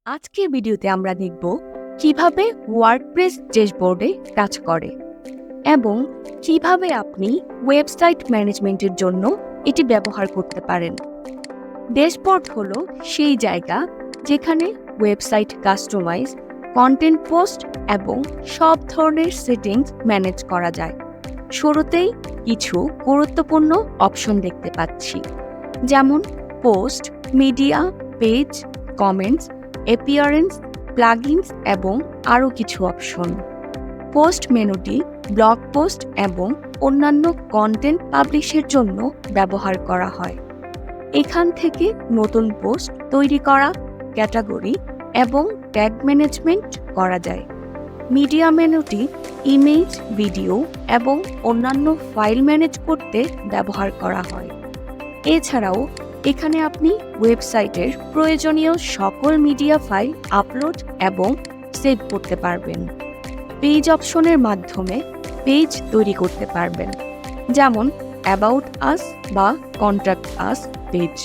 আজকের ভিডিওতে আমরা দেখব কিভাবে ওয়ার্ডপ্রেস ড্যাশবোর্ডে কাজ করে এবং কিভাবে আপনি ওয়েবসাইট ম্যানেজমেন্টের জন্য এটি ব্যবহার করতে পারেন। ড্যাশবোর্ড হলো সেই জায়গা যেখানে ওয়েবসাইট কাস্টমাইজ, কন্টেন্ট পোস্ট এবং সব ধরনের সেটিংস ম্যানেজ করা যায়। শুরুতেই কিছু গুরুত্বপূর্ণ অপশন দেখতে পাচ্ছি, যেমন post, media, page, comments, appearance, plugins এবং আরও কিছু অপশন। পোস্ট মেনুটি ব্লগ পোস্ট এবং অন্যান্য কন্টেন্ট পাবলিশের জন্য ব্যবহার করা হয়। এখান থেকে নতুন পোস্ট তৈরি করা, ক্যাটাগরি এবং ট্যাগ ম্যানেজমেন্ট করা যায়। মিডিয়া মেনুটি ইমেজ, ভিডিও এবং অন্যান্য ফাইল ম্যানেজ করতে ব্যবহার করা হয়। এছাড়াও এখানে আপনি ওয়েবসাইটের প্রয়োজনীয় সকল মিডিয়া ফাইল আপলোড এবং সেভ করতে পারবেন। পেজ অপশনের মাধ্যমে পেজ তৈরি করতে পারবেন, যেমন অ্যাবাউট আস বা কন্ট্যাক্ট আস পেজ।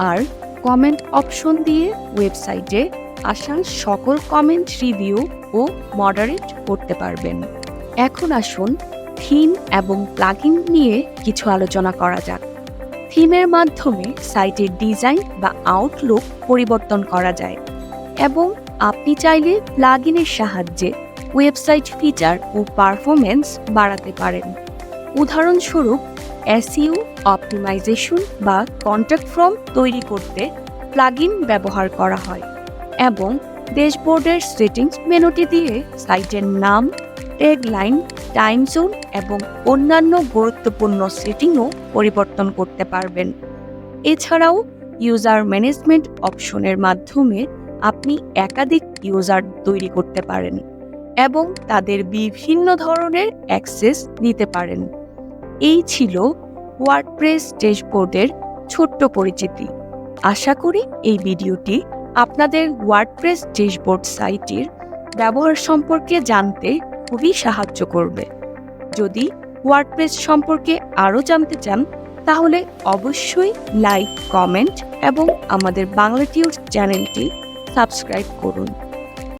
আর কমেন্ট অপশন দিয়ে ওয়েবসাইটে আসা সকল কমেন্ট রিভিউ ও মডারেট করতে পারবেন। এখন আসুন থিম এবং প্লাগইন নিয়ে কিছু আলোচনা করা যাক। থিমের মাধ্যমে সাইটের ডিজাইন বা আউটলুক পরিবর্তন করা যায় এবং আপনি চাইলে প্লাগইনের সাহায্যে ওয়েবসাইট ফিচার ও পারফরম্যান্স বাড়াতে পারেন। উদাহরণস্বরূপ এসইও অপটিমাইজেশন বা কন্ট্যাক্ট ফর্ম তৈরি করতে প্লাগইন ব্যবহার করা হয় এবং ড্যাশবোর্ডের সেটিংস মেনুটি দিয়ে সাইটের নাম, ট্যাগলাইন, টাইম জোন এবং অন্যান্য গুরুত্বপূর্ণ সেটিংও পরিবর্তন করতে পারবেন। এছাড়াও ইউজার ম্যানেজমেন্ট অপশনের মাধ্যমে আপনি একাধিক ইউজার তৈরি করতে পারেন এবং তাদের বিভিন্ন ধরনের অ্যাক্সেস দিতে পারেন। এই ছিল ওয়ার্ডপ্রেস ড্যাশবোর্ডের ছোট্ট পরিচিতি। আশা করি এই ভিডিওটি আপনাদের ওয়ার্ডপ্রেস ড্যাশবোর্ড সাইটের ব্যবহার সম্পর্কে জানতে খুবই সাহায্য করবে। যদি ওয়ার্ডপ্রেস সম্পর্কে আরও জানতে চান তাহলে অবশ্যই লাইক, কমেন্ট এবং আমাদের বাংলা টিউটর চ্যানেলটি সাবস্ক্রাইব করুন।